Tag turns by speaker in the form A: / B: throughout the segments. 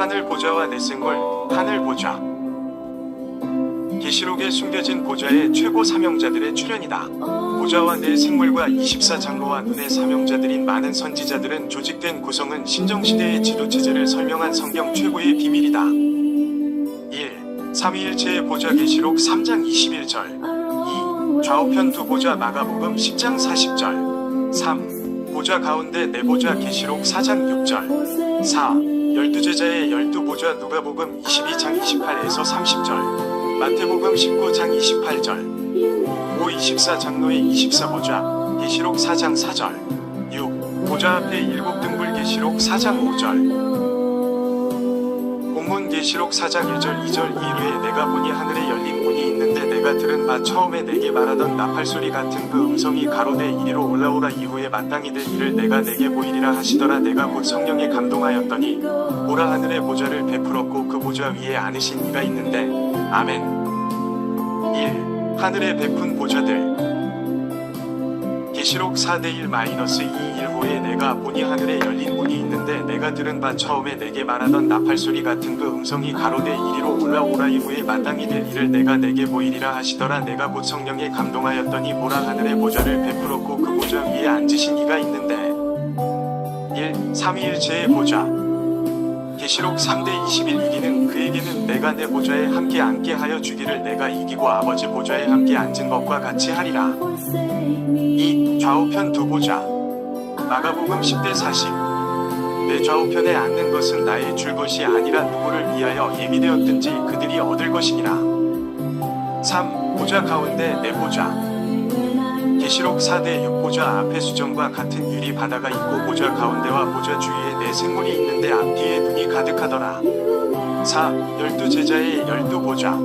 A: 하늘 보좌와 내생물, 하늘 보좌. 계시록에 숨겨진 보좌의 최고 사명자들의 출현이다. 보좌와 내 생물과 24장로와 눈의 사명자들인 많은 선지자들은 조직된 구성은 신정시대의 지도체제를 설명한 성경 최고의 비밀이다. 1. 삼위일체의 보좌 계시록 3장 21절 2. 좌우편 두 보좌 마가복음 10장 40절 3. 보좌 가운데 네 보좌 계시록 4장 6절 4. 12제자의 12보좌 누가복음 22장 28에서 30절 마태복음 19장 28절 5. 24장로의 24보좌 계시록 4장 4절 6. 보좌 앞에 7등불 계시록 4장 5절 본문 계시록 4장 1절 2절 이후에 내가 보니 하늘에 열린 문이 있는데 내가 들은 바 처음에 내게 말하던 나팔소리 같은 그 음성이 가로되 이리로 올라오라 이후에 마땅히 될 일을 내가 내게 보이리라 하시더라. 내가 곧 성령에 감동하였더니 보라 하늘의 보좌를 베풀었고 그 보좌 위에 앉으신 이가 있는데 아멘. 1. 하늘에 베푼 보좌들. 계시록 4:1-2 일후에 내가 보니 하늘에 열린 문이 있는데 내가 들은 바 처음에 내게 말하던 나팔소리 같은 그 음성이 가로되 이리로 올라오라 이후에 마땅히 될 일을 내가 내게 보이리라 하시더라. 내가 곧 성령에 감동하였더니 보라 하늘의 보좌를 베풀었고 그 보좌 위에 앉으신 이가 있는데 1. 삼위일체의 보좌. 계시록 3:21 이기는 그에게는 내가 내 보좌에 함께 앉게 하여 주기를 내가 이기고 아버지 보좌에 함께 앉은 것과 같이 하리라. 2. 좌우편 두 보좌. 마가복음 10:40 내 좌우편에 앉는 것은 나의 줄 것이 아니라 누구를 위하여 예비되었든지 그들이 얻을 것이니라. 3. 보좌 가운데 네 보좌. 계시록 4:6 보좌 앞에 수정과 같은 유리 바다가 있고 보좌 가운데와 보좌 주위에 네 생물이 있는데 앞뒤에 눈이 가득하더라. 4. 12제자의 12보좌.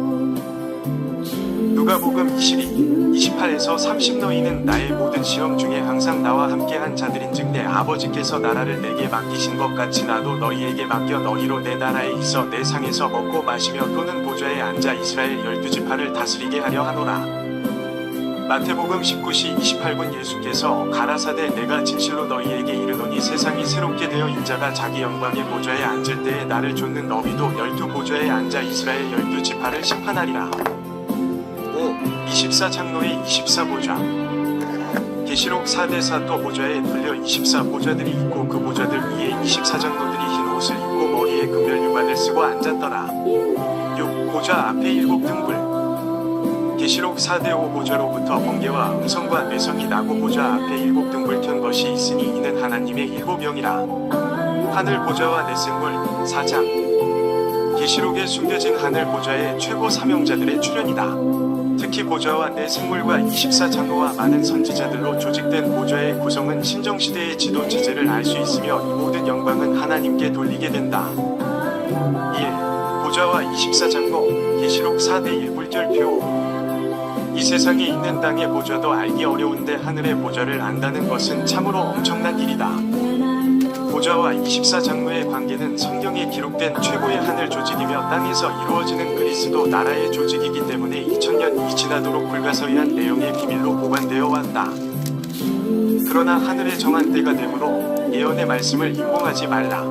A: 누가복음 28에서 30 너희는 나의 모든 시험 중에 항상 나와 함께한 자들인즉 내 아버지께서 나라를 내게 맡기신 것 같이 나도 너희에게 맡겨 너희로 내 나라에 있어 내 상에서 먹고 마시며 또는 보좌에 앉아 이스라엘 12지파를 다스리게 하려 하노라. 마태복음 19시 28분 예수께서 가라사대 내가 진실로 너희에게 이르노니 세상이 새롭게 되어 인자가 자기 영광의 보좌에 앉을 때에 나를 좇는 너희도 12보좌에 앉아 이스라엘 12지파를 심판하리라. 5. 24장로의 24보좌. 계시록 4:4 또 보좌에 불려 24보좌들이 있고 그 보좌들 위에 24장로들이 흰 옷을 입고 머리에 금별 유관을 쓰고 앉았더라. 6. 보좌 앞에 7등불. 계시록 4:5 보좌로부터 번개와 음성과 뇌성이 나고 보좌 앞에 7등불 켠 것이 있으니 이는 하나님의 7병이라. 하늘 보좌와 내생물 4장. 계시록에 숨겨진 하늘 보좌의 최고 사명자들의 출현이다. 특히 보좌와 내생물과 24장로와 많은 선지자들로 조직된 보좌의 구성은 신정시대의 지도체제를 알 수 있으며 이 모든 영광은 하나님께 돌리게 된다. 1. 보좌와 24장로. 계시록 4:1 물결표. 이 세상에 있는 땅의 보좌도 알기 어려운데 하늘의 보좌를 안다는 것은 참으로 엄청난 일이다. 보좌와 24장로의 관계는 성경에 기록된 최고의 하늘 조직이며 땅에서 이루어지는 그리스도 나라의 조직이기 때문에 2000년이 지나도록 불가서의한 내용의 비밀로 보관되어 왔다. 그러나 하늘의 정한 때가 되므로 예언의 말씀을 인공하지 말라.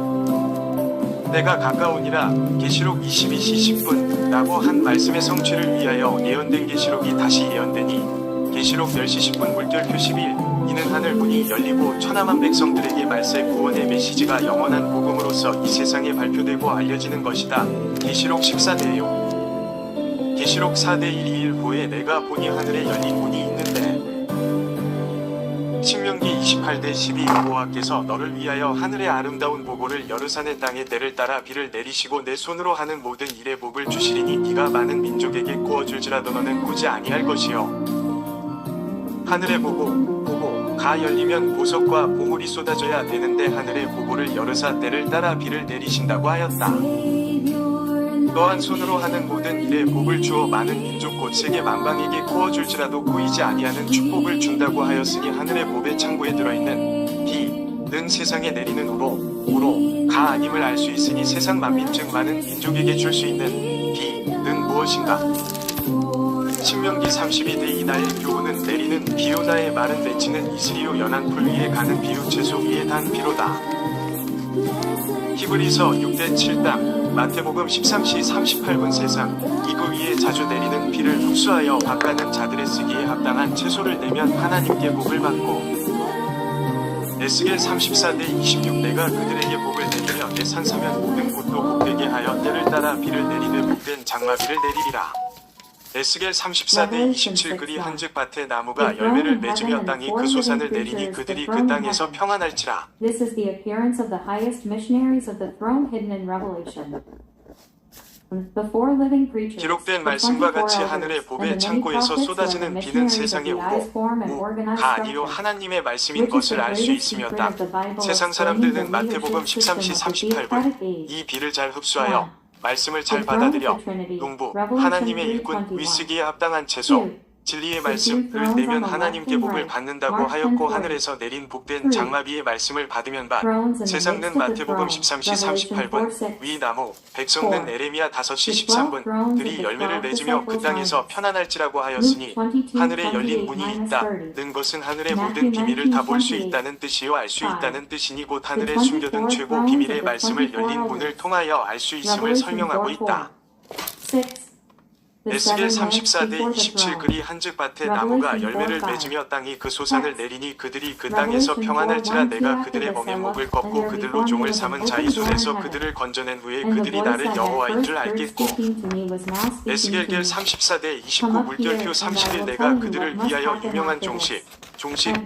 A: 때가 가까우니라. 계시록 22시 10분 라고 한 말씀의 성취를 위하여 예언된 계시록이 다시 예언되니 계시록 10시 10분 물결표 11 이는 하늘 문이 열리고 천하만 백성들에게 말세 구원의 메시지가 영원한 복음으로서 이 세상에 발표되고 알려지는 것이다. 계시록 14:6 계시록 4:1 후에 내가 보니 하늘에 열린 문이 있는데 신명기 28:12 여호와께서 너를 위하여 하늘의 아름다운 보고를 여르사네 땅의 때를 따라 비를 내리시고 내 손으로 하는 모든 일에 복을 주시리니 네가 많은 민족에게 구워줄지라도 너는 꾸지 아니할 것이요. 하늘의 보고 가 열리면 보석과 보물이 쏟아져야 되는데 하늘의 보고를 여르사 때를 따라 비를 내리신다고 하였다. 또한 손으로 하는 모든 일에 복을 주어 많은 민족 곧 세계 만방에게 구워줄지라도 꼬이지 아니하는 축복을 준다고 하였으니 하늘의 보배 창고에 들어있는 비는 세상에 내리는 우로 가 아님을 알 수 있으니 세상 만민 즉 많은 민족에게 줄 수 있는 비는 무엇인가. 신명기 32:2 나의 교훈은 내리는 비요 나의 말은 맺히는 이슬이요 연한 풀 위에 가는 비요 채소 위에 단 비로다. 히브리서 6대 7당 마태복음 13시 38분 세상 이구 위에 자주 내리는 비를 흡수하여 밭가는 자들의 쓰기에 합당한 채소를 내면 하나님께 복을 받고 에스겔 34대 26 내가 그들에게 복을 내리며 내 산 사면 모든 곳도 복되게 하여 때를 따라 비를 내리되 복된 장마비를 내리리라. 에스겔 34대 27 그리 한즉 밭에 나무가 열매를 맺으며 땅이 그 소산을 내리니 그들이 그 땅에서 평안할지라.
B: This is the appearance of the highest missionaries of the throne hidden in Revelation. The four living creatures,
A: 기록된 말씀과 같이 하늘의 복의 창고에서 쏟아지는 비는 세상에 오고 우가 아니요 하나님의 말씀인 것을 알 수 있으며다. 세상 사람들은 마태복음 13시 38분 이 비를 잘 흡수하여 말씀을 잘 받아들여 농부 하나님의 일꾼 위쓰기에 합당한 채소 진리의 말씀을 내면 하나님께 복을 받는다고 하였고 하늘에서 내린 복된 장마비의 말씀을 받으면 밭 세상는 마태복음 13시 38분 위 나무 백성는 에레미야 5시 13분 들이 열매를 맺으며 그 땅에서 편안할지라고 하였으니 하늘에 열린 문이 있다 는 것은 하늘의 모든 비밀을 다 볼 수 있다는 뜻이요 알 수 있다는 뜻이니 곧 하늘에 숨겨둔 최고 비밀의 말씀을 열린 문을 통하여 알 수 있음을 설명하고 있다. 에스겔 34대 27 그리 한즉 밭에 나무가 열매를 맺으며 땅이 그 소산을 내리니 그들이 그 땅에서 평안할지라 내가 그들의 멍에 목을 꺾고 그들로 종을 삼은 자의 손에서 그들을 건져낸 후에 그들이 나를 여호와인 줄 알겠고 에스겔 34대 29 물결표 31 내가 그들을 위하여 유명한 종식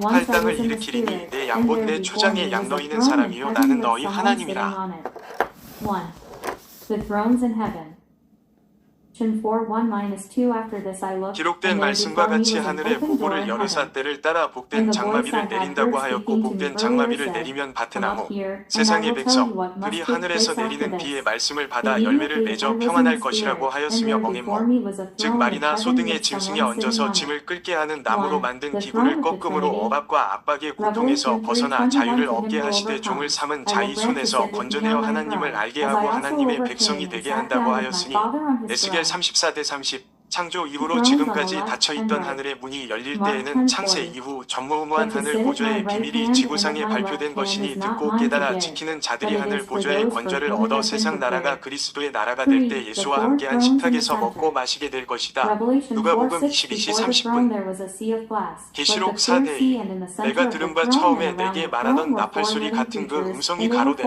A: 할 땅을 일으키리니 내 양본 내 초장에 양 너희는 사람이요 나는 너희 하나님이라. 기록된 말씀과 같이 하늘의 보고를 여르사 때를 따라 복된 장마비를 내린다고 하였고 복된 장마비를 내리면 밭의 나무 세상의 백성 그리 하늘에서 내리는 비의 말씀을 받아 열매를 맺어 평안할 것이라고 하였으며 멍에목 즉 말이나 소 등의 짐승에 얹어서 짐을 끌게 하는 나무로 만든 기구를 꺾음으로 억압과 압박의 고통에서 벗어나 자유를 얻게 하시되 종을 삼은 자의 손에서 건져내어 하나님을 알게 하고 하나님의 백성이 되게 한다고 하였으니 에스겔 34대 30 창조 이후로 지금까지 닫혀있던 하늘의 문이 열릴 때에는 창세 이후 전무후무한 하늘 보좌의 비밀이 지구상에 발표된 것이니 듣고 깨달아 지키는 자들이 하늘 보좌의 권좌를 얻어 세상 나라가 그리스도의 나라가 될 때 예수와 함께한 식탁에서 먹고 마시게 될 것이다. 누가복음 22시 30분 계시록 4대 2 내가 들은 바 처음에 내게 말하던 나팔소리 같은 그 음성이 가로되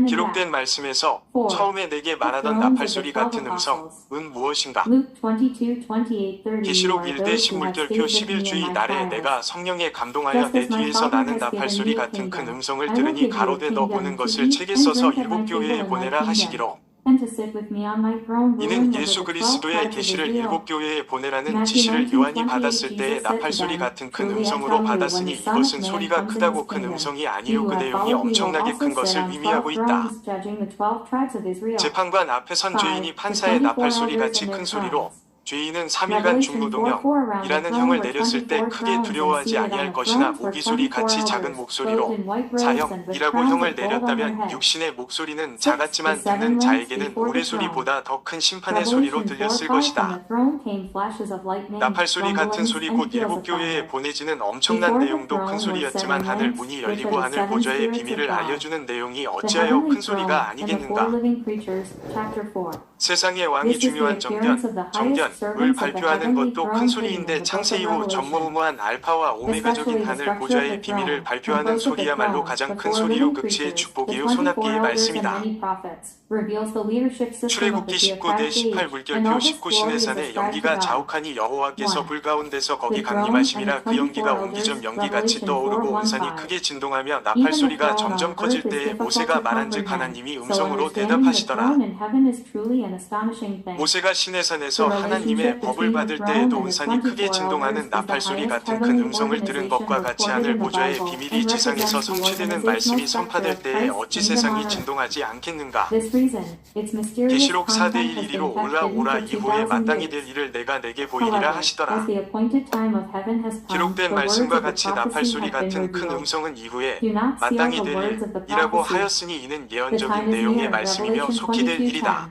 A: 기록된 말씀에서 처음에 내게 말하던 나팔소리 같은 음성은 무엇인가? 계시록 1대 10물결표 11주의 날에 내가 성령에 감동하여 내 뒤에서 나는 나팔소리 같은 큰 음성을 들으니 가로되 너 보는 것을 책에 써서 일곱 교회에 보내라 하시기로 이는 예수 그리스도의 계시를 일곱 교회에 보내라는 지시를 요한이 받았을 때에 나팔소리 같은 큰 음성으로 받았으니 이것은 소리가 크다고 큰 음성이 아니요 그 내용이 엄청나게 큰 것을 의미하고 있다. 재판관 앞에 선 죄인이 판사의 나팔소리 같이 큰 소리로 죄인은 3일간 중노동형 이라는 형을 내렸을 때 크게 두려워하지 아니할 것이나 모기소리 같이 작은 목소리로 사형이라고 형을 내렸다면 육신의 목소리는 작았지만 듣는 자에게는 모래소리보다 더 큰 심판의 소리로 들렸을 것이다. 나팔소리 같은 소리 곧 일곱 교회에 보내지는 엄청난 내용도 큰 소리였지만 하늘 문이 열리고 하늘 보좌의 비밀을 알려주는 내용이 어찌하여 큰 소리가 아니겠는가? 세상의 왕이 중요한 정견을 발표하는 것도 큰 소리인데 창세 이후 전무후무한 알파와 오메가적인 하늘 보좌의 비밀을 발표하는 소리야말로 가장 큰 소리요 극치의 축복이요 소납기의 말씀이다. 출애굽기 19대 18 물결표 19 시내산에 연기가 자욱하니 여호와께서 불 가운데서 거기 강림하심이라 그 연기가 옹기점 연기같이 떠오르고 온 산이 크게 진동하며 나팔소리가 점점 커질 때에 모세가 말한즉 하나님이 음성으로 대답하시더라. 모세가 시내산에서 하나님의 법을 받을 때에도 온 산이 크게 진동하는 나팔소리 같은 큰 음성을 들은 것과 같이 하늘 보좌의 비밀이 지상에서 성취되는 말씀이 선파될 때에 어찌 세상이 진동하지 않겠는가? 계시록 4대 1 이리로 올라오라 이후에 마땅히 될 일을 내가 내게 보이리라 하시더라. 기록된 말씀과 같이 나팔소리 같은 큰 음성은 이후에 마땅히 될 일이라고 하였으니 이는 예언적인 내용의 말씀이며 속히 될 일이다.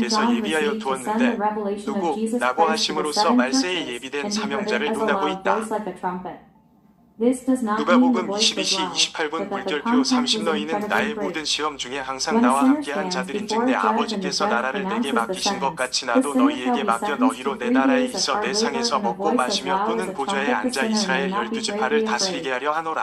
A: 하나님께서
B: John
A: 예비하여
B: received to send the
A: 두었는데
B: revelation of
A: 누구
B: Jesus
A: 라고
B: Christ to the
A: 하심으로써
B: seven
A: 말세에
B: churches,
A: 예비된
B: and he heard
A: 사명자를
B: it as a
A: 논하고
B: loud
A: 있다.
B: voice like a trumpet. This does not mean the
A: 누가복음
B: voice was
A: 22시
B: loud,
A: 28분
B: but that the
A: 물결표
B: content
A: 30
B: was
A: 너희는
B: incredibly
A: 나의
B: great.
A: 모든 시험 중에 항상
B: When a
A: 나와
B: sinner
A: 함께한
B: stands
A: 자들인즉
B: before
A: 내
B: a judge and the
A: 아버지께서
B: judge
A: 나라를 내게
B: pronounces the
A: 맡기신 것
B: sentence,
A: 같이
B: the
A: 나도
B: sinner shall
A: 너희에게
B: be
A: 맡겨
B: sentenced to
A: 너희로 내
B: 3
A: 나라에
B: days of
A: 있어 내
B: hard labor,
A: 상에서
B: and a
A: 먹고
B: voice as
A: 마시며
B: loud as
A: 또는
B: a
A: 보좌에
B: trumpet. The
A: 앉아
B: sinner may
A: 이스라엘
B: not be
A: 12지파를
B: greatly
A: 다스리게
B: afraid.
A: 하려 하노라.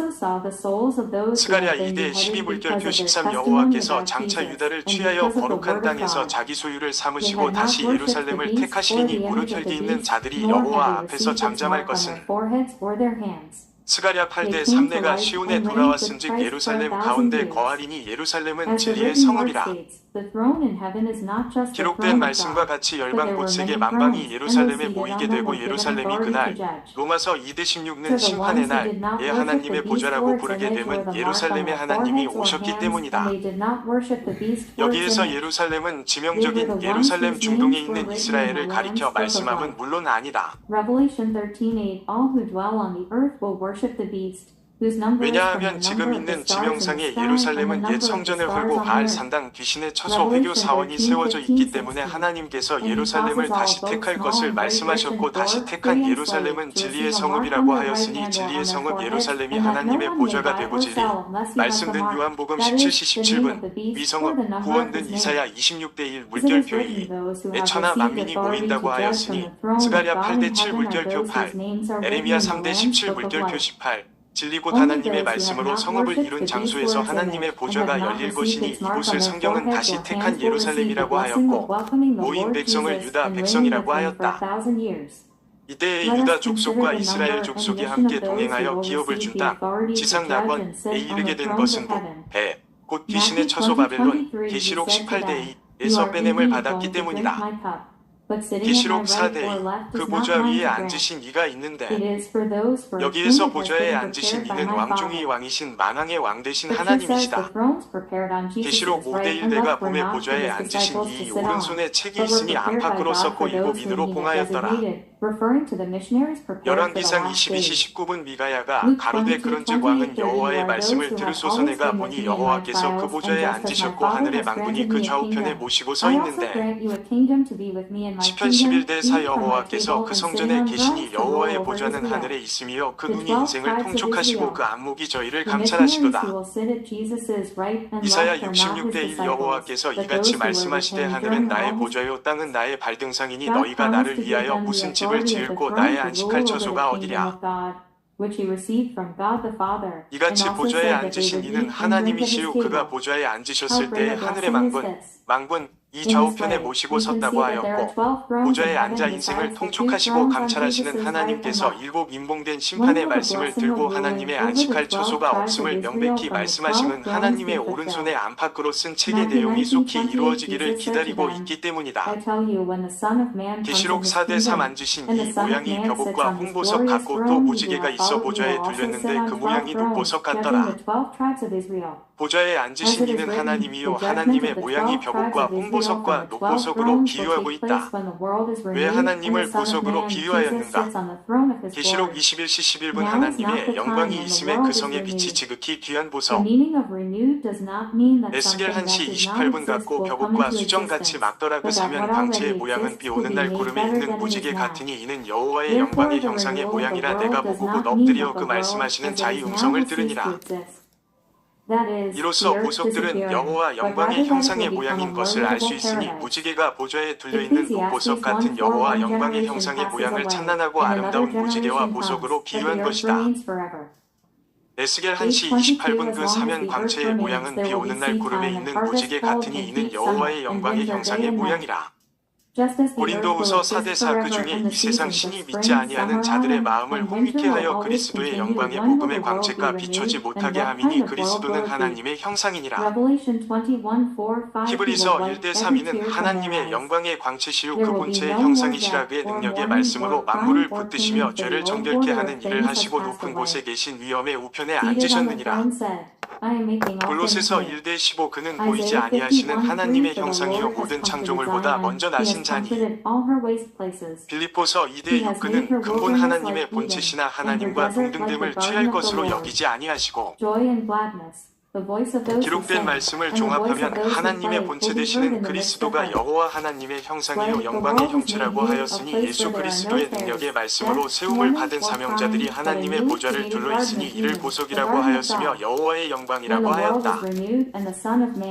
B: also saw the souls of those who
A: 스가랴
B: had been
A: 2대
B: beheaded
A: 12물결표
B: because of their
A: 13
B: testimony
A: 여호와께서
B: about
A: 장차
B: Jesus,
A: 유다를
B: and
A: 취하여
B: because of the
A: 거룩한
B: word of
A: 땅에서
B: God.
A: 자기 소유를
B: They
A: 삼으시고
B: had not
A: 다시
B: worshipped the
A: 예루살렘을
B: beast or
A: 택하시리니
B: the
A: 무릎
B: image of
A: 혈기
B: the
A: 있는
B: beast,
A: 자들이
B: nor had
A: 여호와
B: they
A: 앞에서
B: received its
A: 잠잠할
B: mark on their
A: 것은
B: foreheads or their hands.
A: 스가랴
B: They
A: 8대
B: came to
A: 3내가
B: life
A: 시온에
B: and reigned with
A: 돌아왔은즉
B: Christ for
A: 예루살렘
B: 1,000
A: 가운데
B: years.
A: 거하리니 예루살렘은
B: As the
A: 진리의
B: written word
A: 성읍이라.
B: states, the throne in heaven is not just the
A: 기록된
B: throne of
A: 말씀과
B: God,
A: 같이
B: but
A: 열방
B: there were
A: 곧세게
B: many
A: 만방이
B: thrones, and
A: 예루살렘에
B: those seated
A: 모이게
B: on them
A: 되고
B: were given
A: 예루살렘이
B: authority to
A: 그날
B: judge.
A: 로마서 2대 16는
B: To the
A: 심판의
B: ones who did not
A: 날에
B: worship the
A: 하나님의
B: beast
A: 보좌라고
B: or its
A: 부르게
B: image or
A: 됨은
B: the mark on
A: 예루살렘의
B: their
A: 하나님이
B: foreheads or
A: 오셨기
B: hands,
A: 때문이다.
B: and they did not worship the beast or its
A: 여기에서
B: image.
A: 예루살렘은
B: They were the
A: 지명적인
B: ones
A: 예루살렘
B: whose
A: 중동에
B: names were
A: 있는
B: written in
A: 이스라엘을
B: the Lamb's
A: 가리켜
B: Book of
A: 말씀함은
B: Life.
A: 물론 아니다.
B: Revelation 13:8 All who dwell on the earth will worship the beast, whose number is from the
A: 왜냐하면
B: number
A: 지금
B: of the
A: 있는
B: stars in the
A: 지명상의
B: sky and the
A: 예루살렘은
B: number
A: 옛
B: of the
A: 성전을
B: stars
A: 헐고
B: on
A: 바알
B: earth.
A: 산당 귀신의 처소 회교 사원이 세워져 있기 때문에 하나님께서 예루살렘을 다시 택할 것을 말씀하셨고 다시 택한 예루살렘은 진리의 성읍이라고 하였으니 진리의 성읍 예루살렘이 하나님의 보좌가 되고 진리 말씀된 요한복음 17시 17분 위성읍 구원된 이사야 26대 1 물결표 2 내 천하 만민이 모인다고 하였으니 스가랴 8대 7 물결표 8 에레미야 3대 17 물결표 18 진리 곧 하나님의 말씀으로 성읍을 이룬 장소에서 하나님의 보좌가 열릴 것이니 이곳을 성경은 다시 택한 예루살렘이라고 하였고 모인 백성을 유다 백성이라고 하였다. 이때의 유다 족속과 이스라엘 족속이 함께 동행하여 기업을 준 땅, 지상 낙원에 이르게 된 것은 배, 곧 귀신의 처소 바벨론, 계시록 18대 2에서 빼냄을 받았기 때문이다. 계시록 4대 2, 그 보좌 위에 앉으신 이가 있는데 여기에서 보좌에 앉으신 이는 왕중의 왕이신 만왕의 왕 되신 하나님이시다. 계시록 5대 1 내가 봄에 보좌에 앉으신 이 오른손에 책이 있으니 안팎으로 썼고 일곱 인으로 봉하였더라. 열왕기상 22시 19분 미가야가 가로되 그런즉 왕은 여호와의 말씀을 들으소서 내가 보니 여호와께서 그 보좌에 앉으셨고 하늘의 만군이 그 좌우편에 모시고 서 있는데 시편 11대 4 여호와께서 그 성전에 계시니 여호와의 보좌는 하늘에 있으며 그 눈이 인생을 통촉하시고 그 안목이 저희를 감찰하시도다. 이사야 66대 1 여호와께서 이같이 말씀하시되 하늘은 나의 보좌요 땅은 나의 발등상이니 너희가 나를 위하여 무슨 집을 지을고 나의 안식할 처소가 어디랴. 이같이 보좌에 앉으신 이는 하나님이시요 그가 보좌에 앉으셨을 때에 하늘의 만군 이 좌우편에 모시고 섰다고 하였고 보좌에 앉아 인생을 통촉하시고 감찰하시는 하나님께서 일곱 인봉된 심판의 말씀을 들고 하나님의 안식할 처소가 없음을 명백히 말씀하심은 하나님의 오른손에 안팎으로 쓴 책의 내용이 속히 이루어지기를 기다리고 있기 때문이다. 계시록 4대 3 앉으신 이 모양이 벼복과 홍보석 같고 또 무지개가 있어 보좌에 둘렸는데 그 모양이 녹보석 같더라. 보좌에 앉으신 이는 하나님이요 하나님의 모양이 벼복과 홍보석과 녹보석으로 비유하고 있다. 왜 하나님을 보석으로 비유하였는가? 계시록 21시 11분 하나님의 영광이 있음에 그 성의 빛이 지극히 귀한 보석. 에스겔 1시 28분 같고 벼복과 수정같이 막더라. 그 사면 광채의 모양은 비 오는 날 구름에 있는 무지개 같으니 이는 여호와의 영광의 형상의 모양이라. 내가 보고 곧 엎드려 그 말씀하시는 자의 음성을 들으니라. 이로써 보석들은 여호와 영광의 형상의 모양인 것을 알 수 있으니 무지개가 보좌에 둘려있는 녹보석 같은 여호와 영광의 형상의 모양을 찬란하고 아름다운 무지개와 보석으로 비유한 것이다. 에스겔 1시 28분 그 사면 광채의 모양은 비 오는 날 구름에 있는 무지개 같으니 이는 여호와의 영광의 형상의 모양이라. 고린도후서 4대 4 그 중에 이 세상 신이 믿지 아니하는 자들의 마음을 홍익케 하여 그리스도의 영광의 복음의 광채가 비춰지 못하게 함이니 그리스도는 하나님의 형상이니라. 히브리서 1대 3이는 하나님의 영광의 광채시요 그 본체의 형상이시라. 그의 능력의 말씀으로 만물을 붙드시며 죄를 정결케 하는 일을 하시고 높은 곳에 계신 위엄의 우편에 앉으셨느니라. 골로새서 1대 15 그는 보이지 아니하시는 하나님의 형상이요 모든 창조물보다 먼저 나신 자니. 빌립보서 2대 6 그는 근본 하나님의 본체시나 하나님과 동등됨을 취할 것으로 여기지 아니하시고 기록된 말씀을 종합하면 하나님의 본체 되시는 그리스도가 여호와 하나님의 형상이요 영광의 형체라고 하였으니 예수 그리스도의 능력의 말씀으로 세움을 받은 사명자들이 하나님의 보좌를 둘러 있으니 이를 보석이라고 하였으며 여호와의 영광이라고 하였다.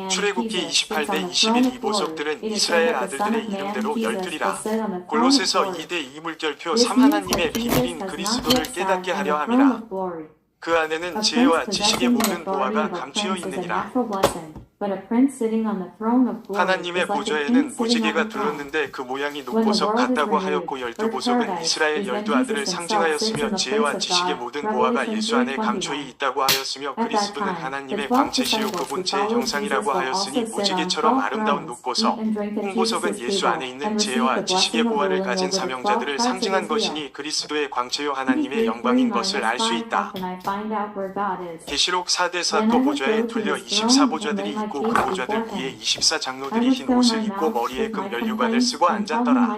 A: 출애굽기 28대 21 이 보석들은 이스라엘 아들들의 이름대로 12이라. 골로새서 2대 2 물결표 3 하나님의 비밀인 그리스도를 깨닫게 하려 함이라. 그 안에는 지혜와 지식의 모든 보화가 감추어 있느니라. 하나님의 보좌에는 무지개가 둘렀는데 그 모양이 녹보석 같다고 하였고 12보석은 이스라엘 12아들을 상징하였으며 지혜와 지식의 모든 보화가 예수 안에 감춰이 있다고 하였으며 그리스도는 하나님의 광채시요 그 본체의 형상이라고 하였으니 무지개처럼 아름다운 녹보석, 홍보석은 예수 안에 있는 지혜와 지식의 보화를 가진 사명자들을 상징한 것이니 그리스도의 광채요 하나님의 영광인 것을 알 수 있다. 계시록 4대 4 또 보좌에 둘려 24보좌들이 그 보좌들 위에 24장로들이 흰 옷을 입고 머리에 금 면류관을 쓰고 앉았더라.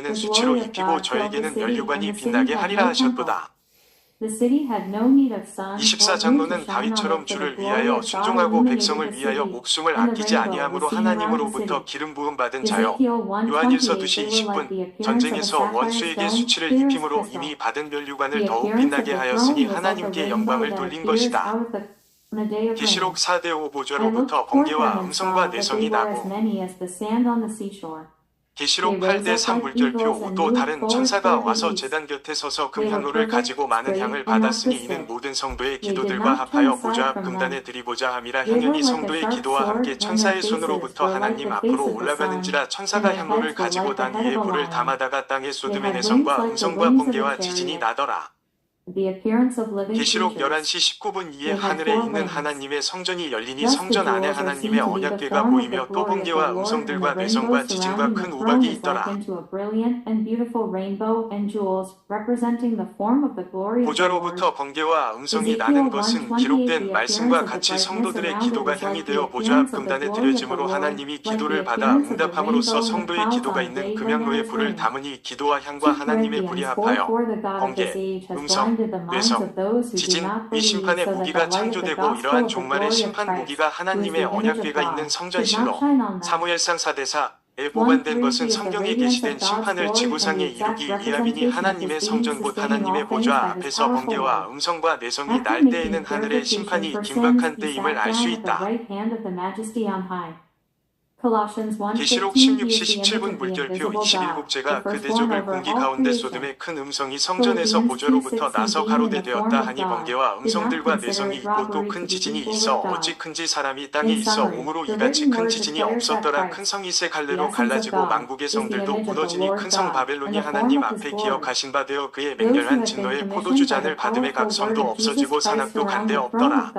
A: 너희에게는 수치로 입히고 저에게는 면류관이 빛나게 하리라 하셨도다. 24장로는 다윗처럼 주를 위하여 순종하고 백성을 위하여 목숨을 아끼지 아니함으로 하나님으로부터 기름 부음 받은 자요. 요한일서 2시 20분 전쟁에서 원수에게 수치를 입힘으로 이미 받은 면류관을 더욱 빛나게 하였으니 하나님께 영광을 돌린 것이다. 계시록 4대 5 보좌로부터 번개와 음성과 내성이 나고 계시록 8대 3 물결표 5도 다른 천사가 와서 제단 곁에 서서 금향로를 가지고 많은 향을 받았으니 이는 모든 성도의 기도들과 합하여 보좌 앞 금단에 드리고자 함이라. 향연이 성도의 기도와 함께 천사의 손으로부터 하나님 앞으로 올라가는지라. 천사가 향로를 가지고 단 위에 불을 담아다가 땅에 쏟음에 내성과 음성과 번개와 지진이 나더라. 계시록 11시 19분 이에 하늘에 있는 하나님의 성전이 열리니 성전 안에 하나님의 언약궤가 보이며 또 번개와 음성들과 뇌성과 지진과 큰 우박이 있더라. 보좌로부터 번개와 음성이 나는 것은 기록된 말씀과 같이 성도들의 기도가 향이 되어 보좌 앞 금단에 드려짐으로 하나님이 기도를 받아 응답함으로써 성도의 기도가 있는 금향로에 불을 담으니 기도와 향과 하나님의 불이 합하여 번개, 음성, 뇌성, 지진, 이 심판의 무기가 창조되고 이러한 종말의 심판 무기가 하나님의 언약궤가 있는 성전실로 사무엘상 4대4에 보관된 것은 성경에 게시된 심판을 지구상에 이루기 위함이니 하나님의 성전 곧 하나님의 보좌 앞에서 번개와 음성과 뇌성이 날 때에는 하늘의 심판이 긴박한 때임을 알 수 있다. 계시록 16시 17분 물결표 27국제가 그 대적을 공기 가운데 쏟음에 큰 음성이 성전에서 보좌로부터 나서 가로되되었다 하니 번개와 음성들과 뇌성이 있고 또 큰 지진이 있어 어찌 큰지 사람이 땅에 있어 오므로 이같이 큰 지진이 없었더라. 큰 성이 세 갈래로 갈라지고 만국의 성들도 무너지니 큰 성 바벨론이 하나님 앞에 기억하신 바 되어 그의 맹렬한 진노의 포도주 잔을 받음에 각 성도 없어지고 산악도 간데 없더라.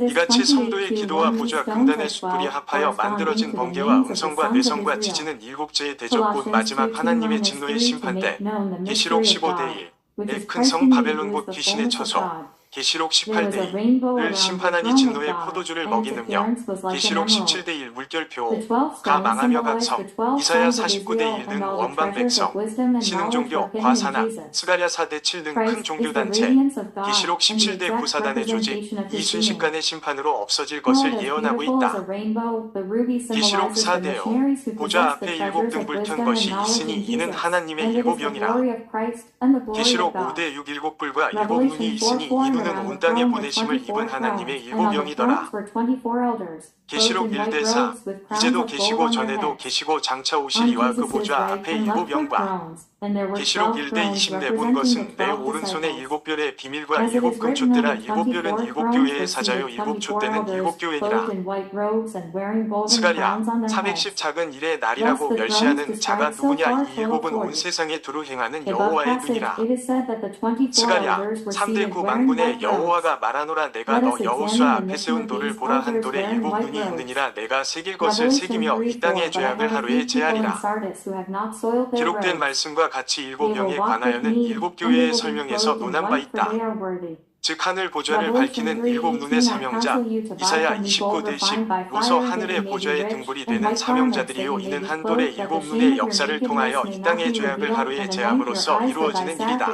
A: 이같이 성도의 기도와 보좌 금단의 숯불이 합하여 만들어진 번개와 음성과 뇌성과 지진은 일국제의 대적 곧 마지막 하나님의 진노의 심판 때 계시록 15대 1의 큰 성 바벨론 곧 귀신의 처소 계시록 18대 1을 심판하니 진노의 포도주를 먹이느며 계시록 17대 1 물결표 가 망하며 각성 이사야 49대 1 등 원방 백성 신흥종교 과사나 스가랴 4대 7 등 큰 종교단체 계시록 17대 9 사단의 조직 이 순식간의 심판으로 없어질 것을 예언하고 있다. 계시록 4대 5 보좌 앞에 7 등불 켠 것이 있으니 이는 하나님의 7영이라. 계시록 5대 6 7불과 7눈이 있으니 이 눈은 온 땅에 보내심을 입은 하나님의 7영이더라. 계시록 1대 4 이제도 계시고 전에도 계시고 장차 오실 이와 그 보좌 앞에 7영과 계시록 1대 20 내본 것은 내 오른손에 7별의 비밀과 7 금촛대라. 7별은 7교회의 사자요 7촛대는 7교회니라. 스가랴 410 작은 일의 날이라고 멸시하는 자가 누구냐. 이 7은 온 세상에 두루 행하는 여호와의 눈이라. 스가랴 3대 9 만군의 여호와가 말하노라. 내가 너 여호수아 앞에 세운 돌을 보라. 한 돌에 7 눈이 있느니라. 내가 새길 것을 새기며 이 땅의 죄악을 하루에 제하리라. 기록된 말씀과 같이 7영에 관하여는 7교회의 설명에서 논한 바 있다. 즉 하늘 보좌를 밝히는 7눈의 사명자 이사야 29대 10로서 하늘의 보좌의 등불이 되는 사명자들이요 이는 한 돌의 7눈의 역사를 통하여 이 땅의 죄악을 하루에 제함으로써 이루어지는 일이다.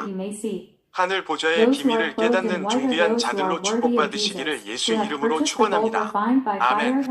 A: 하늘 보좌의 비밀을 깨닫는 존귀한 자들로 축복받으시기를 예수 이름으로 축원합니다. 아멘.